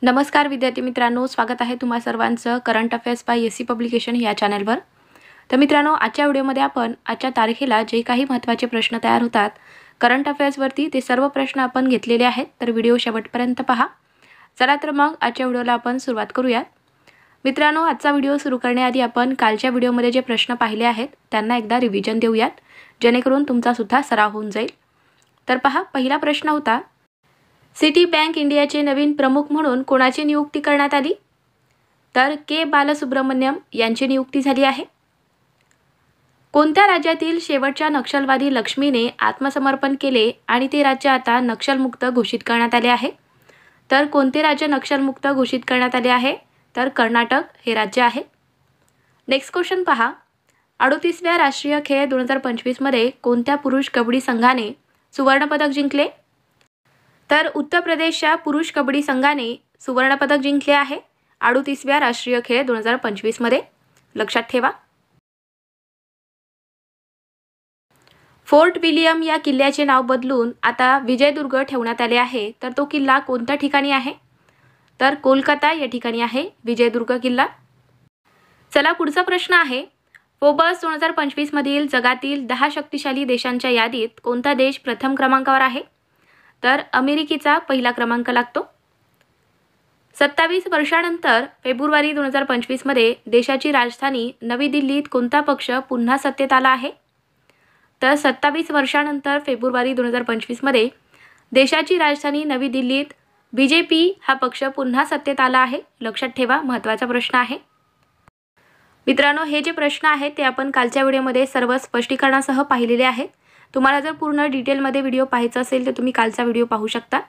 नमस्कार विद्यार्थी मित्रांनो, स्वागत आहे तुम्हा सर्वांचं current affairs by SC publication या चॅनलवर। तर मित्रांनो, आजच्या व्हिडिओमध्ये आपण आजच्या तारखेला जे काही महत्त्वाचे प्रश्न तयार होतात करंट अफेअर्सवरती ते सर्व प्रश्न आपण घेतलेले आहेत। तर व्हिडिओ शेवटपर्यंत पहा। चला तर मग आजच्या व्हिडिओला आपण सुरुवात करूयात। मित्रांनो, आजचा व्हिडिओ सुरू करण्याआधी आपण कालच्या व्हिडिओमध्ये जे प्रश्न पाहिले आहेत त्यांना एकदा रिव्हिजन देऊयात, जेणेकरून तुमचा सुद्धा सराव होऊन जाईल। तर पहा, पहिला प्रश्न होता, सिटी बँक इंडियाचे नवीन प्रमुख म्हणून कोणाची नियुक्ती करण्यात आली? तर के बालसुब्रमण्यम यांची नियुक्ती झाली आहे। कोणत्या राज्यातील शेवटच्या नक्षलवादी लक्ष्मीने आत्मसमर्पण केले आणि ते राज्य आता नक्षलमुक्त घोषित करण्यात आले आहे? तर कोणते राज्य नक्षलमुक्त घोषित करण्यात आले आहे? तर कर्नाटक हे राज्य आहे। नेक्स्ट क्वेश्चन पहा, 38व्या राष्ट्रीय खेळ 2025 मध्ये कोणत्या पुरुष कबड्डी संघाने सुवर्णपदक जिंकले? तर उत्तर प्रदेशच्या पुरुष कबड्डी संघाने सुवर्णपदक जिंकले आहे 38व्या राष्ट्रीय खेळ 2025 मध्ये, लक्षात ठेवा। फोर्ट विलियम या किल्ल्याचे नाव बदलून आता विजयदुर्ग ठेवण्यात आले आहे, तर तो किल्ला कोणत्या ठिकाणी आहे? तर कोलकाता या ठिकाणी आहे विजयदुर्ग किल्ला। चला पुढचा प्रश्न आहे, फोर्ब्स 2025 मधील जगातील 10 शक्तिशाली देशांच्या यादीत कोणता देश प्रथम क्रमांकावर आहे? तर अमेरिकेचा पहिला क्रमांक लागतो। 27 वर्षांनंतर फेब्रुवारी 2025 मध्ये देशाची राजधानी नवी दिल्लीत कोणता पक्ष पुन्हा सत्तेत आला आहे? तर 27 वर्षांनंतर फेब्रुवारी 2025 मध्ये देशाची राजधानी नवी दिल्लीत बीजेपी हा पक्ष पुन्हा सत्तेत आला आहे, लक्षात ठेवा, महत्त्वाचा प्रश्न आहे। मित्रांनो, हे जे प्रश्न आहेत ते आपण कालच्या व्हिडिओमध्ये सर्व स्पष्टीकरणासह पाहिलेले आहेत। तुम्हाला जर पूर्ण डिटेलमध्ये व्हिडिओ पाहायचा असेल तर तुम्ही कालचा व्हिडिओ पाहू शकता।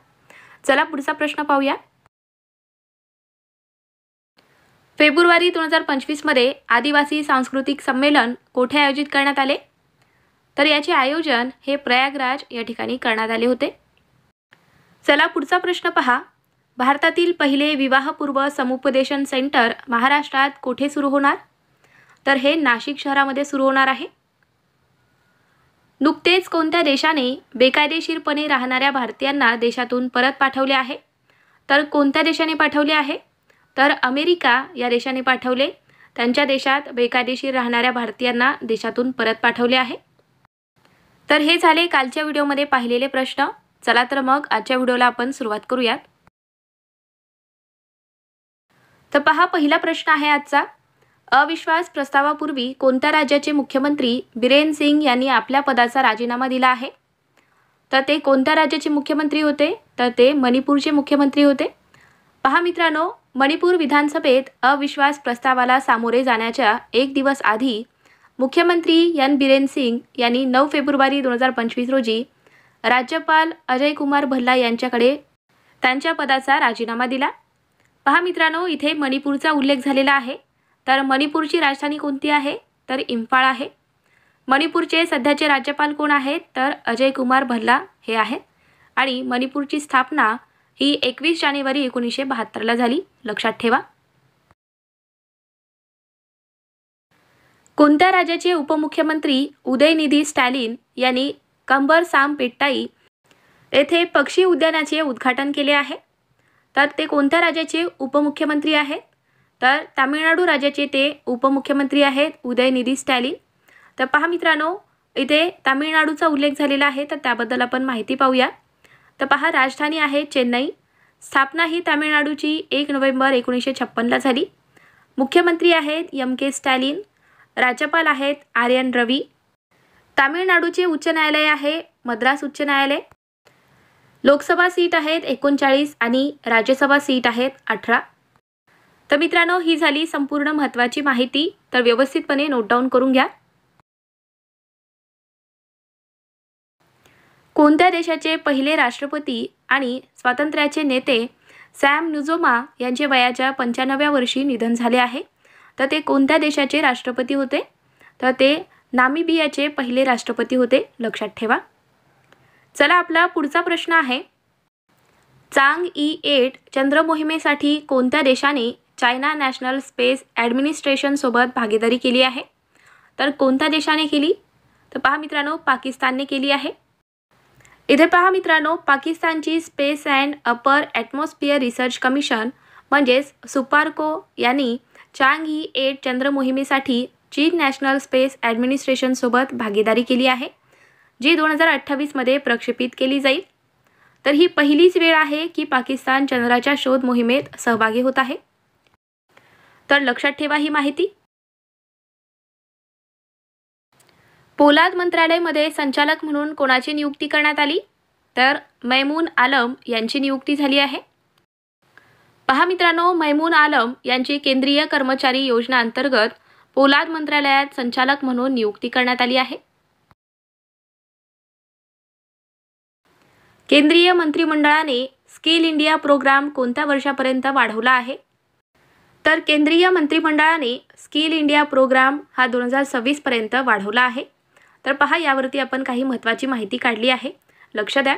चला पुढचा प्रश्न पाहूया। फेब्रुवारी 2025 मध्ये आदिवासी सांस्कृतिक संमेलन कोठे आयोजित करण्यात आले? तर याचे आयोजन हे प्रयागराज या ठिकाणी करण्यात आले होते। चला पुढचा प्रश्न पहा, भारतातील पहिले विवाहपूर्व समुपदेशन सेंटर महाराष्ट्रात कोठे सुरू होणार? तर हे नाशिक शहरामध्ये सुरू होणार आहे। नुकतेच कोणत्या देशाने बेकायदेशीरपणे राहणाऱ्या भारतीयांना देशातून परत पाठवले आहे? तर कोणत्या देशाने पाठवले आहे? तर अमेरिका या देशाने पाठवले। त्यांच्या देशात बेकायदेशीर राहणाऱ्या भारतीयांना देशातून परत पाठवले आहे। तर हे झाले कालच्या व्हिडिओमध्ये पाहिलेले प्रश्न। चला तर मग आजच्या व्हिडिओला आपण सुरुवात करूयात। तर पहा, पहिला प्रश्न आहे आजचा, अविश्वास प्रस्तावापूर्वी कोणत्या राज्याचे मुख्यमंत्री बिरेन सिंग यांनी आपल्या पदाचा राजीनामा दिला आहे? तर ते कोणत्या राज्याचे मुख्यमंत्री होते? तर ते मणिपूरचे मुख्यमंत्री होते। पहा मित्रांनो, मणिपूर विधानसभेत अविश्वास प्रस्तावाला सामोरे जाण्याच्या एक दिवस आधी मुख्यमंत्री एन बिरेन सिंग यांनी 9 फेब्रुवारी 2025 रोजी राज्यपाल अजय कुमार भल्ला यांच्याकडे त्यांच्या पदाचा राजीनामा दिला। पहा मित्रांनो, इथे मणिपूरचा उल्लेख झालेला आहे। तर मणिपूरची राजधानी कोणती आहे? तर इम्फाळ आहे। मणिपूरचे सध्याचे राज्यपाल कोण आहेत? तर अजय कुमार भल्ला हे आहेत। आणि मणिपूरची स्थापना ही 21 जानेवारी 1972 झाली, लक्षात ठेवा। कोणत्या राज्याचे उपमुख्यमंत्री उदयनिधी स्टॅलिन यांनी कंबर साम पेट्टाई येथे पक्षी उद्यानाचे उद्घाटन केले आहे? तर ते कोणत्या राज्याचे उपमुख्यमंत्री आहेत? तर तामिळनाडू राज्याचे ते उपमुख्यमंत्री आहेत उदयनिधी स्टॅलिन। तर पहा मित्रांनो, इथे तामिळनाडूचा उल्लेख झालेला आहे, तर त्याबद्दल आपण माहिती पाहूया। तर पहा, राजधानी आहे चेन्नई। स्थापना ही तामिळनाडूची 1 नोव्हेंबर 1956 झाली। मुख्यमंत्री आहेत एम.के. स्टॅलिन। राज्यपाल आहेत आर.एन. रवी। तामिळनाडूचे उच्च न्यायालय आहे मद्रास उच्च न्यायालय। लोकसभा सीट आहेत 39 आणि राज्यसभा सीट आहेत 18। तर मित्रांनो, ही झाली संपूर्ण महत्त्वाची माहिती, तर व्यवस्थितपणे नोट डाऊन करून घ्या। कोणत्या देशाचे पहिले राष्ट्रपती आणि स्वातंत्र्याचे नेते सॅम नुजोमा यांचे वयाच्या 95व्या वर्षी निधन झाले आहे? तर ते कोणत्या देशाचे राष्ट्रपती होते? तर ते नामिबियाचे पहिले राष्ट्रपती होते, लक्षात ठेवा। चला आपला पुढचा प्रश्न आहे, चांग-ई-8 चंद्र मोहिमेसाठी कोणत्या देशाने चायना नॅशनल स्पेस ॲडमिनिस्ट्रेशन सोबत भागीदारी केली आहे? तर कोणत्या देशाने केली? तर पहा मित्रांनो, पाकिस्तानने केली आहे। इथे पहा मित्रांनो, पाकिस्तानची space and upper atmosphere research commission म्हणजेच सुपार्को यांनी चांगई 8 चंद्र मोहिमेसाठी चीन नॅशनल स्पेस ॲडमिनिस्ट्रेशनसोबत भागीदारी केली आहे, जी 2028 मध्ये प्रक्षेपित केली जाईल। तर ही पहिलीच वेळ आहे की पाकिस्तान चंद्राच्या शोध मोहिमेत सहभागी होत आहे। तर लक्षात ठेवा ही माहिती। पोलाद मंत्रालयामध्ये संचालक म्हणून कोणाची नियुक्ती करण्यात आली? तर मैमून आलम यांची नियुक्ती झाली आहे। पहा मित्रांनो, मैमून आलम यांची केंद्रीय कर्मचारी योजना अंतर्गत पोलाद मंत्रालयात संचालक म्हणून नियुक्ती करण्यात आली आहे। केंद्रीय मंत्रिमंडळाने स्किल इंडिया प्रोग्राम कोणत्या वर्षापर्यंत वाढवला आहे? तर केंद्रीय मंत्रिमंडळाने स्किल इंडिया प्रोग्राम हा 2026 पर्यंत वाढवला आहे। तर पहा, यावरती आपण काही महत्त्वाची माहिती काढली आहे, लक्ष द्या।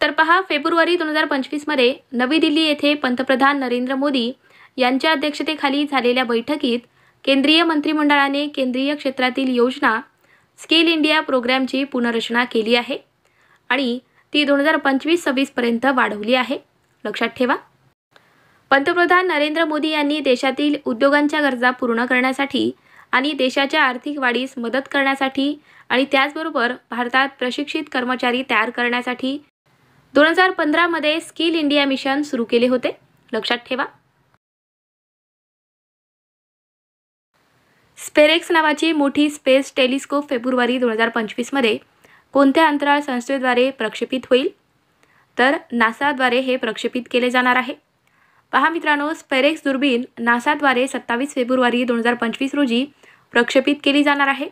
तर पहा, फेब्रुवारी 2025 मध्ये नवी दिल्ली येथे पंतप्रधान नरेंद्र मोदी यांच्या अध्यक्षतेखाली झालेल्या बैठकीत केंद्रीय मंत्रिमंडळाने केंद्रीय क्षेत्रातील योजना स्किल इंडिया प्रोग्रामची पुनर्रचना केली आहे आणि ती 2025-26 पर्यंत वाढवली आहे, लक्षात ठेवा। पंतप्रधान नरेंद्र मोदी यांनी देशातील उद्योगांच्या गरजा पूर्ण करण्यासाठी आणि देशाच्या आर्थिक वाढीस मदत करण्यासाठी आणि त्याचबरोबर भारतात प्रशिक्षित कर्मचारी तयार करण्यासाठी 2015 मध्ये स्किल इंडिया मिशन सुरू केले होते, लक्षात ठेवा। स्पेरेक्स नावाची मोठी स्पेस टेलिस्कोप फेब्रुवारी 2025 मध्ये कोणत्या अंतराळ संस्थेद्वारे प्रक्षेपित होईल? तर नासाद्वारे हे प्रक्षेपित केले जाणार आहे। पहा मित्रांनो, स्पेरेक्स दुर्बीण नासाद्वारे 27 फेब्रुवारी 2025 रोजी प्रक्षेपित केली जाणार आहे।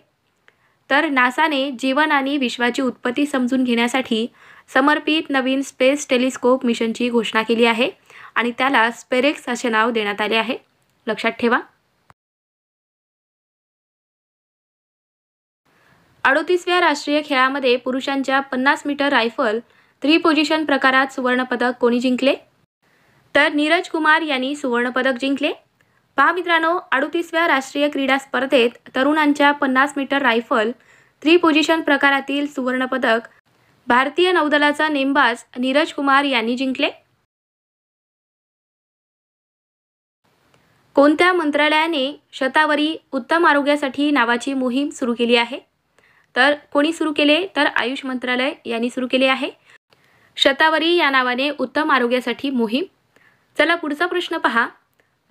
तर नासाने जीवन आणि विश्वाची उत्पत्ती समजून घेण्यासाठी समर्पित नवीन स्पेस टेलिस्कोप मिशनची घोषणा केली आहे आणि त्याला स्पेरेक्स असे नाव देण्यात आले आहे, लक्षात ठेवा। 38व्या राष्ट्रीय खेळामध्ये पुरुषांच्या 50 मीटर रायफल 3 पोझिशन प्रकारात सुवर्णपदक कोणी जिंकले? तर नीरज कुमार यांनी सुवर्णपदक जिंकले। पहा मित्रांनो, 38व्या राष्ट्रीय क्रीडा स्पर्धेत तरुणांच्या 50 मीटर रायफल 3 पोझिशन प्रकारातील सुवर्णपदक भारतीय नौदलाचा नेमबाज नीरज कुमार यांनी जिंकले। कोणत्या मंत्रालयाने शतावरी उत्तम आरोग्यासाठी नावाची मोहीम सुरू केली आहे? तर कोणी सुरू केले? तर आयुष मंत्रालय यांनी सुरू केले आहे शतावरी या नावाने उत्तम आरोग्यासाठी मोहीम। चला पुढचा प्रश्न पहा।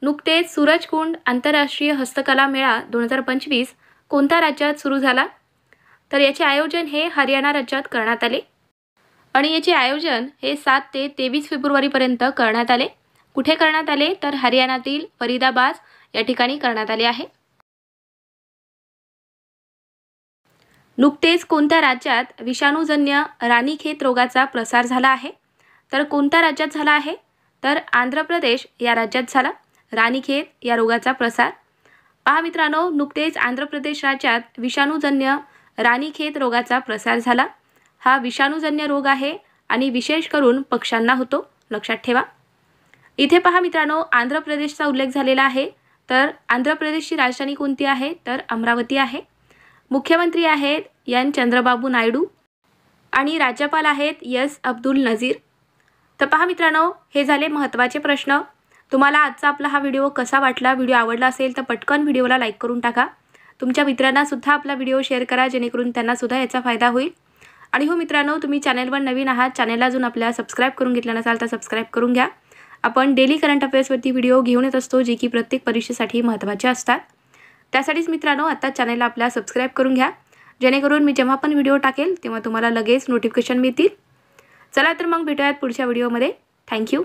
नुकतेच सूरजकुंड आंतरराष्ट्रीय हस्तकला मेळा 2025 कोणत्या राज्यात सुरू झाला? तर याचे आयोजन हे हरियाणा राज्यात करण्यात आले आणि याचे आयोजन हे 7 ते 23 फेब्रुवारीपर्यंत करण्यात आले। कुठे करण्यात आले? तर हरियाणातील फरीदाबाद या ठिकाणी करण्यात आले आहे। नुकतेच कोणत्या राज्यात विषाणूजन्य रानीखेत रोगाचा प्रसार झाला आहे? तर कोणत्या राज्यात झाला आहे? तर आंध्र प्रदेश या राज्यात झाला रानीखेत या रोगाचा प्रसार। पहा मित्रांनो, नुकतेच आंध्र प्रदेश राज्यात विषाणूजन्य रानीखेत रोगाचा प्रसार झाला। हा विषाणूजन्य रोग आहे आणि विशेष करून पक्ष्यांना होतो, लक्षात ठेवा। इथे पहा मित्रांनो, आंध्र प्रदेशचा उल्लेख झालेला आहे। तर आंध्र प्रदेशची राजधानी कोणती आहे? तर अमरावती आहे। मुख्यमंत्री आहेत एन चंद्रबाबू नायडू आणि राज्यपाल आहेत एस अब्दुल नजीर। तर पहा मित्रांनो, हे झाले महत्त्वाचे प्रश्न। तुम्हाला आजचा आपला हा व्हिडिओ कसा वाटला? व्हिडिओ आवडला असेल तर पटकन व्हिडिओला लाईक करून टाका। तुमच्या मित्रांना सुद्धा आपला व्हिडिओ शेअर करा, जेणेकरून त्यांना सुद्धा याचा फायदा होईल। आणि हो मित्रांनो, तुम्ही चॅनलवर नवीन आहात, चॅनलला अजून आपल्या सबस्क्राईब करून घेतलं नसाल तर सबस्क्राईब करून घ्या। आपण डेली करंट अफेअर्सवरती व्हिडिओ घेऊन येत असतो, जे की प्रत्येक परीक्षेसाठी महत्त्वाचे असतात। त्यासाठीच मित्रांनो, आता चॅनलला आपल्या सबस्क्राईब करून घ्या, जेणेकरून मी जेव्हा पण व्हिडिओ टाकेल तेव्हा तुम्हाला लगेच नोटिफिकेशन मिळतील। चला तर मग भेटूयात पुढच्या व्हिडिओमध्ये। थँक्यू।